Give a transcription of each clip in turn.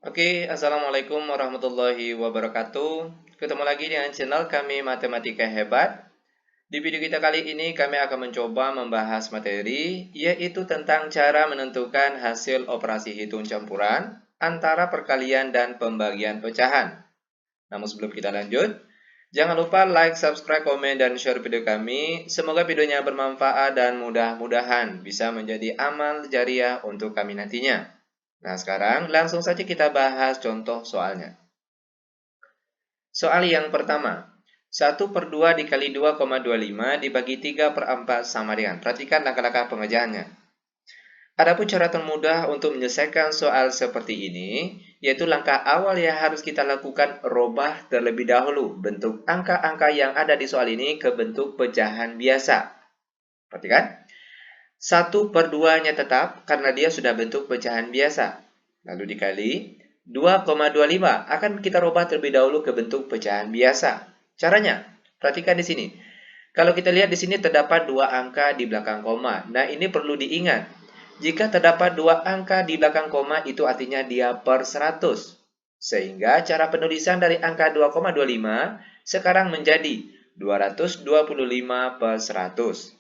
Oke, Assalamualaikum warahmatullahi wabarakatuh. Ketemu lagi dengan channel kami Matematika Hebat. Di video kita kali ini kami akan mencoba membahas materi, yaitu tentang cara menentukan hasil operasi hitung campuran antara perkalian dan pembagian pecahan. Namun sebelum kita lanjut, jangan lupa like, subscribe, komen, dan share video kami. Semoga videonya bermanfaat dan mudah-mudahan bisa menjadi amal jariah untuk kami nantinya. Nah, sekarang langsung saja kita bahas contoh soalnya. Soal yang pertama, 1/2 dikali 2,25 dibagi 3/4 sama dengan. Perhatikan langkah-langkah pengerjaannya. Adapun cara termudah untuk menyelesaikan soal seperti ini, yaitu langkah awal yang harus kita lakukan, robah terlebih dahulu bentuk angka-angka yang ada di soal ini ke bentuk pecahan biasa. Perhatikan, 1/2-nya tetap karena dia sudah bentuk pecahan biasa. Lalu dikali 2,25 akan kita rubah terlebih dahulu ke bentuk pecahan biasa. Caranya, perhatikan di sini. Kalau kita lihat di sini terdapat dua angka di belakang koma. Nah, ini perlu diingat. Jika terdapat dua angka di belakang koma, itu artinya dia per 100. Sehingga cara penulisan dari angka 2,25 sekarang menjadi 225 per 100.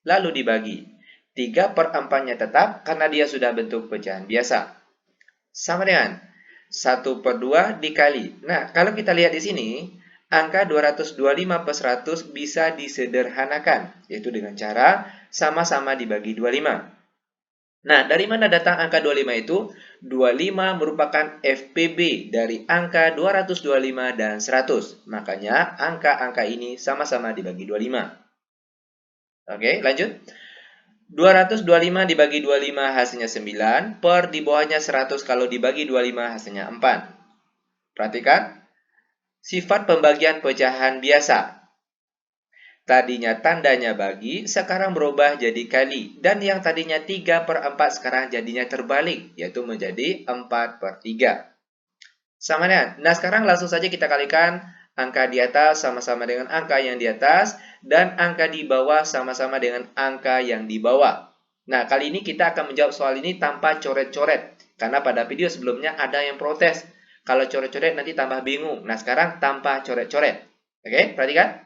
Lalu dibagi. 3/4-nya tetap karena dia sudah bentuk pecahan biasa. Sama dengan 1/2 dikali. Nah, kalau kita lihat di sini, angka 225 per 100 bisa disederhanakan, yaitu dengan cara sama-sama dibagi 25. Nah, dari mana datang angka 25 itu? 25 merupakan FPB dari angka 225 dan 100. Makanya, angka-angka ini sama-sama dibagi 25. Oke, lanjut. 225 dibagi 25 hasilnya 9, per di bawahnya 100 kalau dibagi 25 hasilnya 4. Perhatikan, sifat pembagian pecahan biasa. Tadinya tandanya bagi, sekarang berubah jadi kali. Dan yang tadinya 3/4 sekarang jadinya terbalik, yaitu menjadi 4/3. Sama dengan. Nah, sekarang langsung saja kita kalikan angka di atas sama-sama dengan angka yang di atas, dan angka di bawah sama-sama dengan angka yang di bawah. Nah, kali ini kita akan menjawab soal ini tanpa coret-coret. Karena pada video sebelumnya ada yang protes. Kalau coret-coret nanti tambah bingung. Nah, sekarang tanpa coret-coret. Oke, perhatikan.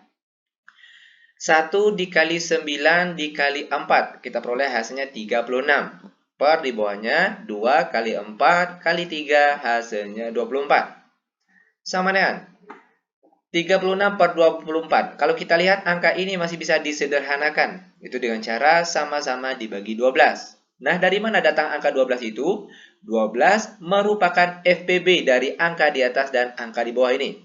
1 dikali 9 dikali 4. Kita peroleh hasilnya 36. Per di bawahnya 2 kali 4 kali 3 hasilnya 24. Sama dengan 36 per 24. Kalau kita lihat angka ini masih bisa disederhanakan. Itu dengan cara sama-sama dibagi 12. Nah, dari mana datang angka 12 itu? 12 merupakan FPB dari angka di atas dan angka di bawah ini.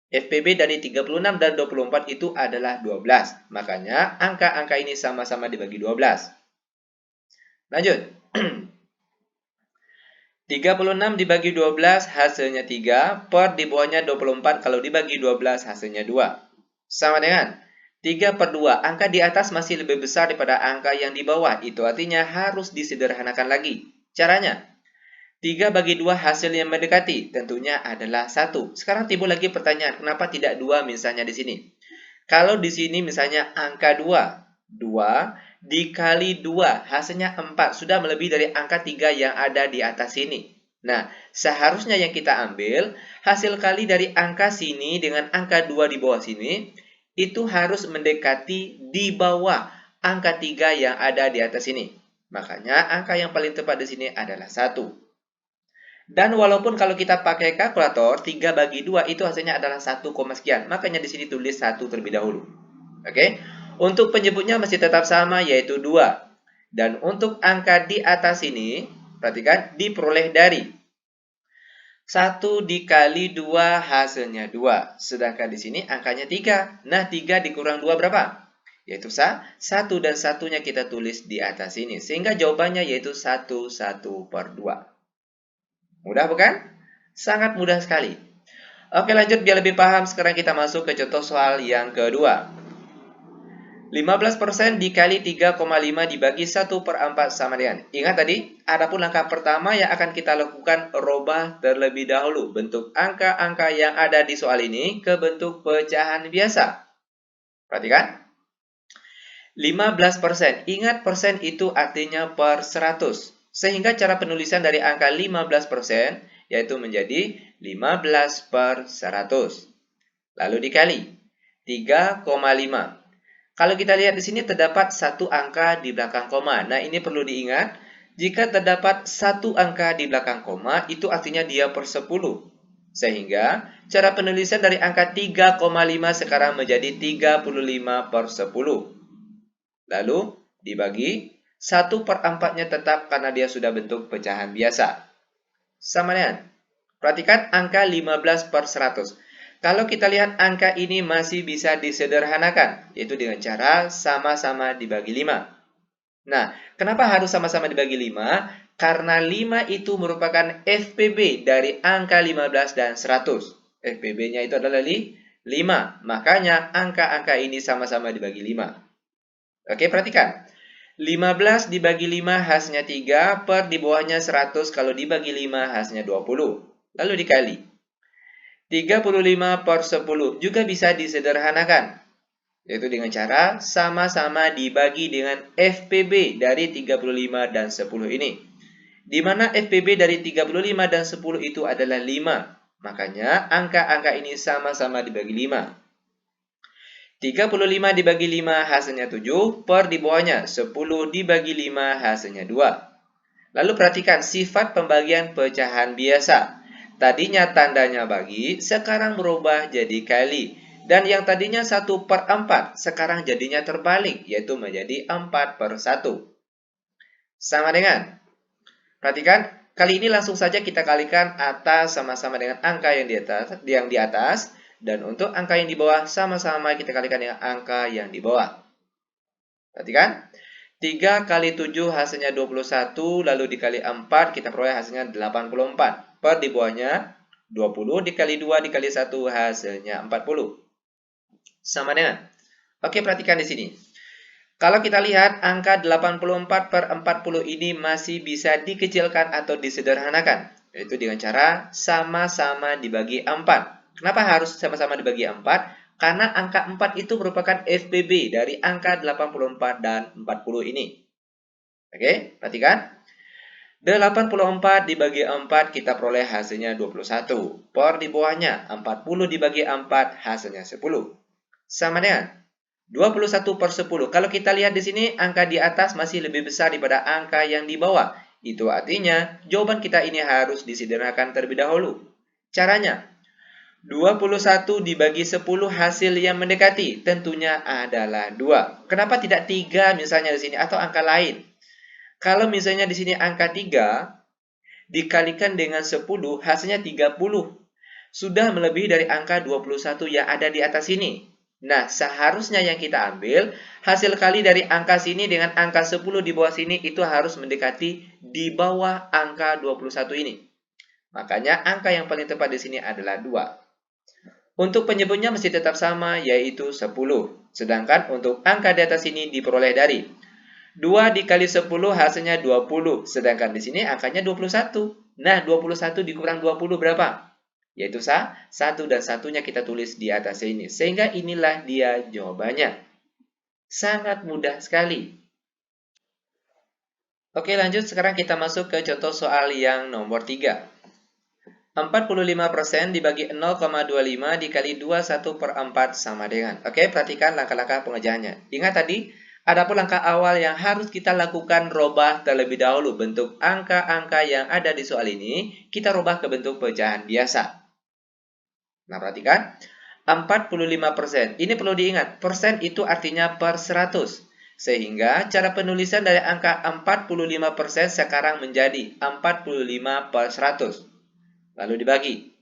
FPB dari 36 dan 24 itu adalah 12. Makanya angka-angka ini sama-sama dibagi 12. Lanjut. 36 dibagi 12 hasilnya 3, per di bawahnya 24 kalau dibagi 12 hasilnya 2. Sama dengan 3/2, angka di atas masih lebih besar daripada angka yang di bawah. Itu artinya harus disederhanakan lagi. Caranya, 3 bagi 2 hasil yang mendekati tentunya adalah 1. Sekarang timbul lagi pertanyaan, kenapa tidak 2 misalnya di sini? Kalau di sini misalnya angka 2, 2 dikali 2 hasilnya 4, sudah melebihi dari angka 3 yang ada di atas sini. Nah, seharusnya yang kita ambil hasil kali dari angka sini dengan angka 2 di bawah sini itu harus mendekati di bawah angka 3 yang ada di atas sini. Makanya angka yang paling tepat di sini adalah 1. Dan walaupun kalau kita pakai kalkulator, 3 bagi 2 itu hasilnya adalah 1, sekian. Makanya di sini tulis 1 terlebih dahulu. Oke? Untuk penyebutnya masih tetap sama, yaitu 2. Dan untuk angka di atas ini, perhatikan, diperoleh dari 1 dikali 2 hasilnya 2. Sedangkan di sini angkanya 3. Nah, 3 dikurang 2 berapa? Yaitu 1, dan satunya kita tulis di atas sini. Sehingga jawabannya yaitu 1/2. Mudah bukan? Sangat mudah sekali. Oke, lanjut biar lebih paham. Sekarang kita masuk ke contoh soal yang kedua. 15% dikali 3,5 dibagi 1/4 sama dengan. Ingat tadi, adapun langkah pertama yang akan kita lakukan, robah terlebih dahulu bentuk angka-angka yang ada di soal ini ke bentuk pecahan biasa. Perhatikan. 15%. Ingat persen itu artinya per 100. Sehingga cara penulisan dari angka 15% yaitu menjadi 15/100. Lalu dikali 3,5. Kalau kita lihat di sini terdapat satu angka di belakang koma. Nah, ini perlu diingat. Jika terdapat satu angka di belakang koma, itu artinya dia per 10. Sehingga, cara penulisan dari angka 3,5 sekarang menjadi 35/10. Lalu, dibagi 1/4-nya tetap karena dia sudah bentuk pecahan biasa. Sama dengan, perhatikan angka 15/100. Kalau kita lihat angka ini masih bisa disederhanakan, yaitu dengan cara sama-sama dibagi 5. Nah, kenapa harus sama-sama dibagi 5? Karena 5 itu merupakan FPB dari angka 15 dan 100. FPB-nya itu adalah 5. Makanya angka-angka ini sama-sama dibagi 5. Oke, perhatikan. 15 dibagi 5 hasilnya 3, per di bawahnya 100 kalau dibagi 5 hasilnya 20. Lalu dikali. 35/10 juga bisa disederhanakan, yaitu dengan cara sama-sama dibagi dengan FPB dari 35 dan 10 ini. Di mana FPB dari 35 dan 10 itu adalah 5. Makanya angka-angka ini sama-sama dibagi 5. 35 dibagi 5 hasilnya 7, per di bawahnya 10 dibagi 5 hasilnya 2. Lalu perhatikan sifat pembagian pecahan biasa. Tadinya tandanya bagi, sekarang berubah jadi kali. Dan yang tadinya 1/4, sekarang jadinya terbalik, yaitu menjadi 4/1. Sama dengan, perhatikan, kali ini langsung saja kita kalikan atas sama-sama dengan angka yang di atas, dan untuk angka yang di bawah sama-sama kita kalikan dengan angka yang di bawah. Perhatikan, 3 kali 7 hasilnya 21, lalu dikali 4, kita peroleh hasilnya 84. Per di bawahnya 20 dikali 2 dikali 1 hasilnya 40. Sama dengan. Oke, perhatikan di sini. Kalau kita lihat angka 84/40 ini masih bisa dikecilkan atau disederhanakan, yaitu dengan cara sama-sama dibagi 4. Kenapa harus sama-sama dibagi 4? Karena angka 4 itu merupakan FPB dari angka 84 dan 40 ini. Oke, perhatikan. 84 dibagi 4 kita peroleh hasilnya 21. Per di bawahnya 40 dibagi 4 hasilnya 10. Sama dengan 21/10. Kalau kita lihat di sini angka di atas masih lebih besar daripada angka yang di bawah. Itu artinya jawaban kita ini harus disederhanakan terlebih dahulu. Caranya 21 dibagi 10 hasil yang mendekati tentunya adalah 2. Kenapa tidak 3 misalnya di sini atau angka lain? Kalau misalnya di sini angka 3 dikalikan dengan 10 hasilnya 30. Sudah melebihi dari angka 21 yang ada di atas ini. Nah, seharusnya yang kita ambil hasil kali dari angka sini dengan angka 10 di bawah sini itu harus mendekati di bawah angka 21 ini. Makanya angka yang paling tepat di sini adalah 2. Untuk penyebutnya masih tetap sama yaitu 10. Sedangkan untuk angka di atas ini diperoleh dari 2 dikali 10 hasilnya 20. Sedangkan di sini angkanya 21. Nah, 21 dikurang 20 berapa? Yaitu 1 dan satunya kita tulis di atas ini. Sehingga inilah dia jawabannya. Sangat mudah sekali. Oke, lanjut. Sekarang kita masuk ke contoh soal yang nomor 3. 45% dibagi 0,25 dikali 21/4 sama dengan. Oke, perhatikan langkah-langkah pengerjaannya. Ingat tadi, adapun langkah awal yang harus kita lakukan robah terlebih dahulu bentuk angka-angka yang ada di soal ini, kita robah ke bentuk pecahan biasa. Nah, perhatikan, 45%. Ini perlu diingat, persen itu artinya per 100. Sehingga cara penulisan dari angka 45% sekarang menjadi 45/100. Lalu dibagi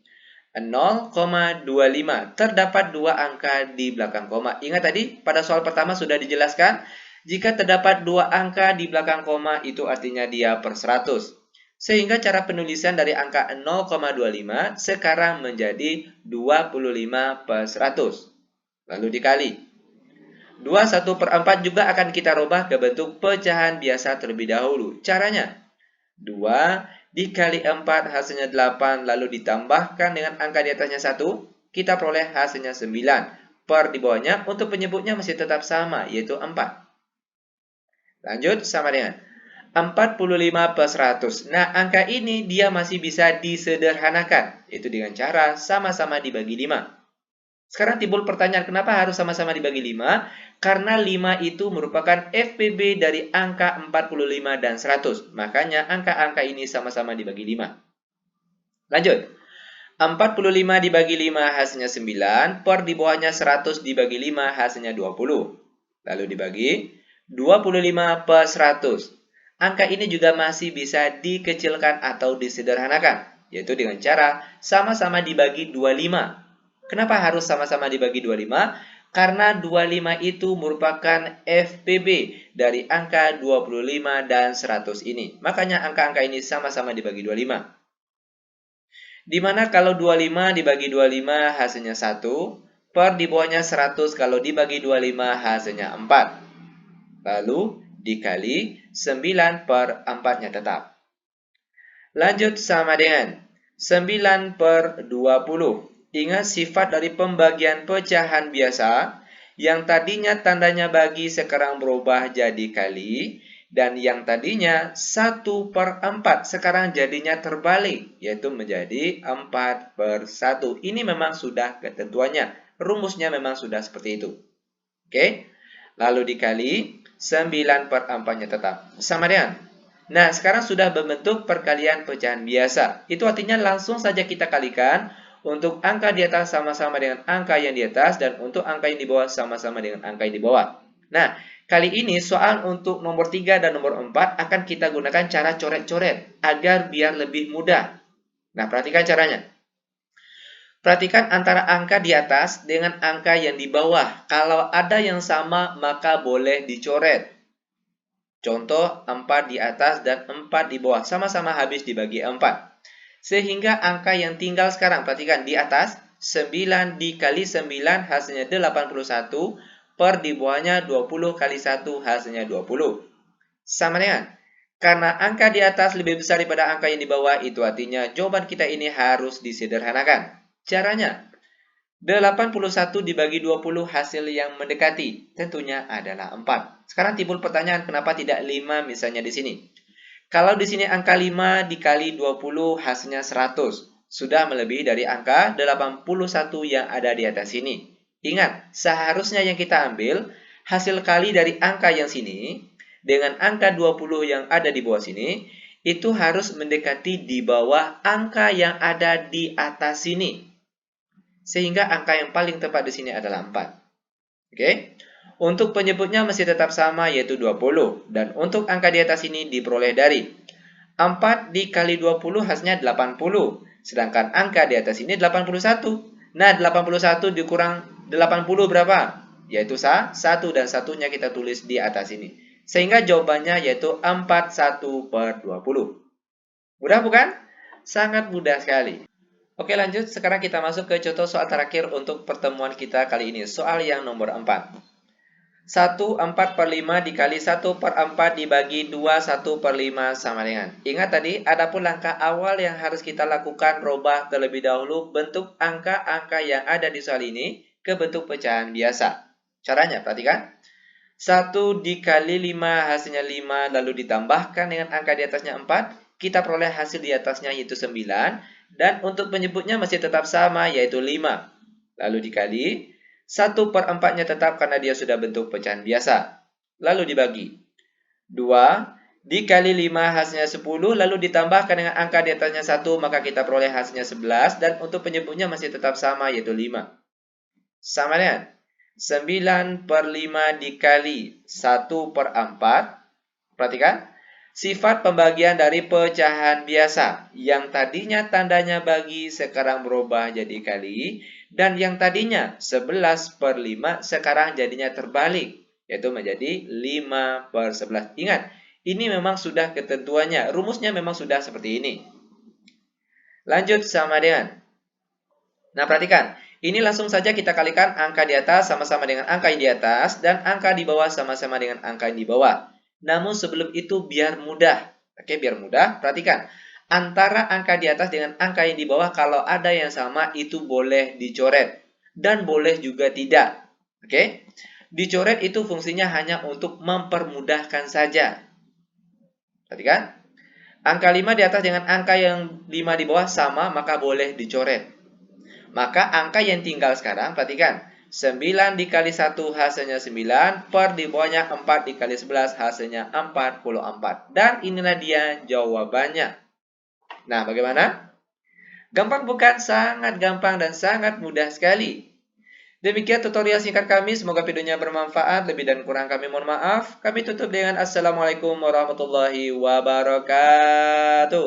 0,25. Terdapat dua angka di belakang koma. Ingat tadi pada soal pertama sudah dijelaskan, jika terdapat dua angka di belakang koma itu artinya dia per 100. Sehingga cara penulisan dari angka 0,25 sekarang menjadi 25/100. Lalu dikali 21/4 juga akan kita rubah ke bentuk pecahan biasa terlebih dahulu. Caranya 2 dikali 4 hasilnya 8, lalu ditambahkan dengan angka di atasnya 1, kita peroleh hasilnya 9. Per di bawahnya untuk penyebutnya masih tetap sama, yaitu 4. Lanjut, sama dengan 45 per 100. Nah, angka ini dia masih bisa disederhanakan, yaitu dengan cara sama-sama dibagi 5. Sekarang timbul pertanyaan, kenapa harus sama-sama dibagi 5? Karena 5 itu merupakan FPB dari angka 45 dan 100. Makanya angka-angka ini sama-sama dibagi 5. Lanjut. 45 dibagi 5 hasilnya 9, per di bawahnya 100 dibagi 5 hasilnya 20. Lalu dibagi 25 per 100. Angka ini juga masih bisa dikecilkan atau disederhanakan, yaitu dengan cara sama-sama dibagi 25. Kenapa harus sama-sama dibagi 25? Karena 25 itu merupakan FPB dari angka 25 dan 100 ini. Makanya angka-angka ini sama-sama dibagi 25. Dimana kalau 25 dibagi 25 hasilnya 1, per di bawahnya 100 kalau dibagi 25 hasilnya 4. Lalu dikali 9 per 4-nya tetap. Lanjut sama dengan 9 per 20. Ingat sifat dari pembagian pecahan biasa, yang tadinya tandanya bagi sekarang berubah jadi kali, dan yang tadinya 1 per 4 sekarang jadinya terbalik, yaitu menjadi 4 per 1. Ini memang sudah ketentuannya, rumusnya memang sudah seperti itu. Oke, lalu dikali 9 per 4-nya tetap. Sama dengan. Nah, sekarang sudah berbentuk perkalian pecahan biasa. Itu artinya langsung saja kita kalikan. Untuk angka di atas sama-sama dengan angka yang di atas. Dan untuk angka yang di bawah sama-sama dengan angka yang di bawah. Nah, kali ini soal untuk nomor 3 dan nomor 4 akan kita gunakan cara coret-coret. Agar biar lebih mudah. Nah, perhatikan caranya. Perhatikan antara angka di atas dengan angka yang di bawah. Kalau ada yang sama, maka boleh dicoret. Contoh, 4 di atas dan 4 di bawah. Sama-sama habis dibagi 4. Sehingga angka yang tinggal sekarang, perhatikan di atas, 9 dikali 9 hasilnya 81. Per di bawahnya 20 kali 1 hasilnya 20. Sama dengan. Karena angka di atas lebih besar daripada angka yang di bawah, itu artinya jawaban kita ini harus disederhanakan. Caranya, 81 dibagi 20 hasil yang mendekati, tentunya adalah 4. Sekarang timbul pertanyaan, kenapa tidak 5 misalnya di sini? Kalau di sini angka 5 dikali 20 hasilnya 100, sudah melebihi dari angka 81 yang ada di atas sini. Ingat, seharusnya yang kita ambil, hasil kali dari angka yang sini, dengan angka 20 yang ada di bawah sini, itu harus mendekati di bawah angka yang ada di atas sini. Sehingga angka yang paling tepat di sini adalah 4. Oke. Untuk penyebutnya masih tetap sama, yaitu 20. Dan untuk angka di atas ini diperoleh dari 4 dikali 20 hasilnya 80. Sedangkan angka di atas ini 81. Nah, 81 dikurang 80 berapa? Yaitu 1, dan satunya kita tulis di atas ini. Sehingga jawabannya yaitu 41 per 20. Mudah bukan? Sangat mudah sekali. Oke, lanjut. Sekarang kita masuk ke contoh soal terakhir untuk pertemuan kita kali ini. Soal yang nomor 4. 1, 4 per 5 dikali 1 per 4 dibagi 2, 1 per 5 sama dengan. Ingat tadi, ada pun langkah awal yang harus kita lakukan, robah terlebih dahulu bentuk angka-angka yang ada di soal ini ke bentuk pecahan biasa. Caranya, perhatikan. 1 dikali 5 hasilnya 5, lalu ditambahkan dengan angka di atasnya 4. Kita peroleh hasil di atasnya yaitu 9. Dan untuk penyebutnya masih tetap sama, yaitu 5. Lalu dikali 1 per 4-nya tetap karena dia sudah bentuk pecahan biasa. Lalu dibagi 2 dikali 5 hasilnya 10. Lalu ditambahkan dengan angka di atasnya 1, maka kita peroleh hasilnya 11. Dan untuk penyebutnya masih tetap sama, yaitu 5. Sama dengan 9 per 5 dikali 1 per 4. Perhatikan. Sifat pembagian dari pecahan biasa. Yang tadinya tandanya bagi sekarang berubah jadi kali. Dan yang tadinya 11 per 5 sekarang jadinya terbalik. Yaitu menjadi 5 per 11. Ingat, ini memang sudah ketentuannya. Rumusnya memang sudah seperti ini. Lanjut sama dengan. Nah, perhatikan. Ini langsung saja kita kalikan angka di atas sama-sama dengan angka yang di atas. Dan angka di bawah sama-sama dengan angka yang di bawah. Namun sebelum itu biar mudah. Oke, biar mudah, perhatikan. Antara angka di atas dengan angka yang di bawah, kalau ada yang sama itu boleh dicoret. Dan boleh juga tidak. Oke. Dicoret itu fungsinya hanya untuk mempermudahkan saja. Perhatikan. Angka 5 di atas dengan angka yang 5 di bawah sama, maka boleh dicoret. Maka angka yang tinggal sekarang, perhatikan. 9 dikali 1 hasilnya 9, per di bawahnya 4 dikali 11 hasilnya 44. Dan inilah dia jawabannya. Nah, bagaimana? Gampang bukan? Sangat gampang dan sangat mudah sekali. Demikian tutorial singkat kami, semoga videonya bermanfaat. Lebih dan kurang kami mohon maaf. Kami tutup dengan Assalamualaikum warahmatullahi wabarakatuh.